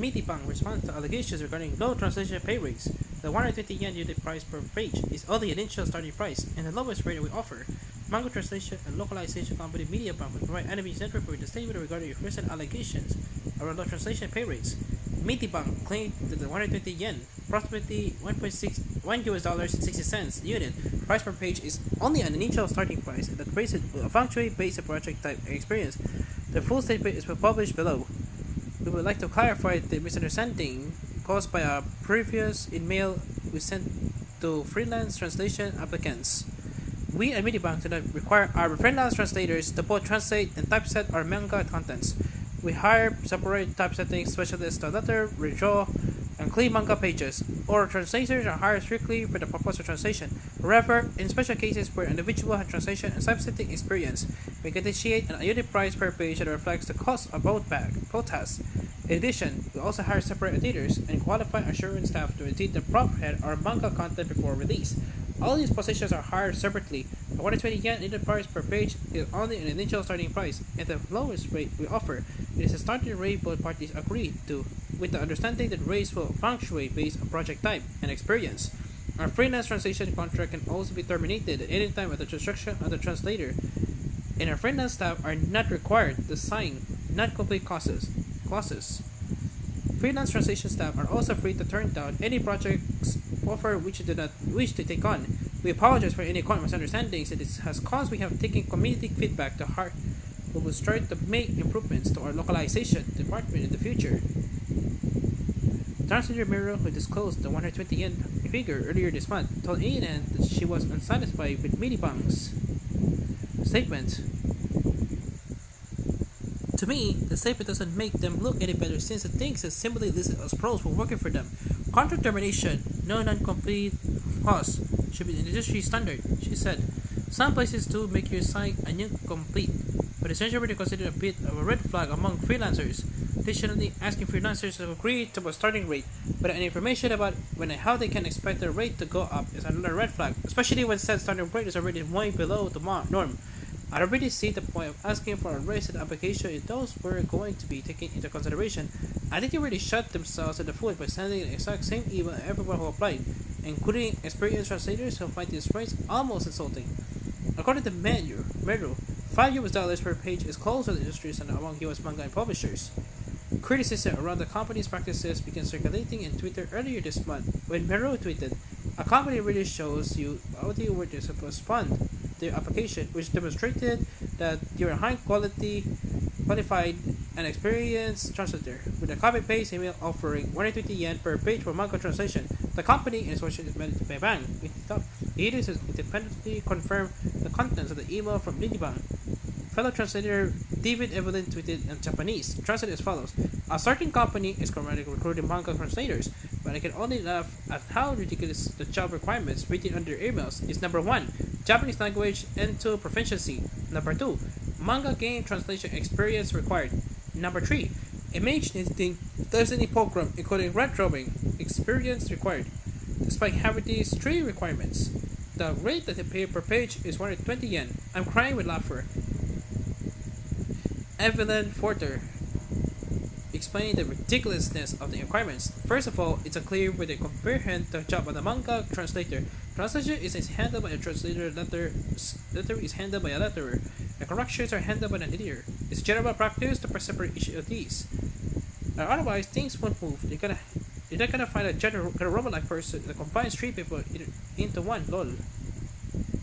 MediBang responds to allegations regarding low translation pay rates. The 150 yen unit price per page is only an initial starting price and the lowest rate we offer. Manga translation and localization company MediBang will provide Anime's network with a statement regarding recent allegations around low translation pay rates. MediBang claimed that the 120 yen, approximately 1.6 US dollars and 60 cents unit price per page is only an initial starting price and that rates will fluctuate based on project type and experience. The full statement is published below. We would like to clarify the misunderstanding caused by a previous email we sent to freelance translation applicants. We at MediBang do not require our freelance translators to both translate and typeset our manga contents. We hire separate typesetting specialists to letter, redraw, and clean manga pages, or translators are hired strictly for the purpose of translation. However, in special cases where an individual has translation and typesetting experience, we can initiate an unit price per page that reflects the cost of both tasks. In addition, we also hire separate editors and qualified assurance staff to edit the prop head or manga content before release. All these positions are hired separately. The 120 yen unit price per page is only an initial starting price, and the lowest rate we offer. It is a starting rate both parties agree to, with the understanding that rates will fluctuate based on project type and experience. Our freelance translation contract can also be terminated at any time at the instruction of the translator, and our freelance staff are not required to sign non-complete clauses. Freelance translation staff are also free to turn down any projects offer which they do not wish to take on. We apologize for any common misunderstandings that it has caused. We have taken community feedback to heart. We will strive to make improvements to our localization department in the future. Translator Miro, who disclosed the 120 yen figure earlier this month, told ANN that she was unsatisfied with MediBang's statement. To me, the statement doesn't make them look any better since the things is simply listed as pros for working for them. Contract termination, no non-complete clause should be an industry standard, she said. Some places do make you sign a new complete, but it's generally considered a bit of a red flag among freelancers. Additionally, asking freelancers to agree to a starting rate without any information about when and how they can expect their rate to go up is another red flag, especially when said starting rate is already way below the norm. I already see the point of asking for a raise in the application if those were going to be taken into consideration. I think they really shot themselves in the foot by sending the exact same email to everyone who applied, including experienced translators who find these rates almost insulting. According to Mero, $5 US per page is close to the industry standard among US manga and publishers. Criticism around the company's practices began circulating in Twitter earlier this month when Mero tweeted, "A company really shows you how they were supposed to respond their application, which demonstrated that you're a high quality, qualified, and experienced translator, with a copy-paste email offering 120 yen per page for manga translation. The company, in association with MediBang, it is independently confirmed the contents of the email from MediBang." Fellow translator David Evelyn tweeted in Japanese, translated as follows: "A certain company is currently recruiting manga translators, but I can only laugh at how ridiculous the job requirements written under emails is. Number 1, Japanese language and 2, proficiency. Number 2, manga game translation experience required. Number 3, image editing, any program, including red drawing, experience required. Despite having these 3 requirements, the rate that they pay per page is 120 yen. I'm crying with laughter." Evelyn Forter explained the ridiculousness of the requirements. First of all, it's unclear whether they comprehend the job of the manga translator. Translation is handled by a translator, letter is handled by a letterer, and corrections are handled by an editor. It's general practice to separate each of these. Otherwise, things won't move. You're not gonna find a robot-like person that combines 3 people into one. Lol.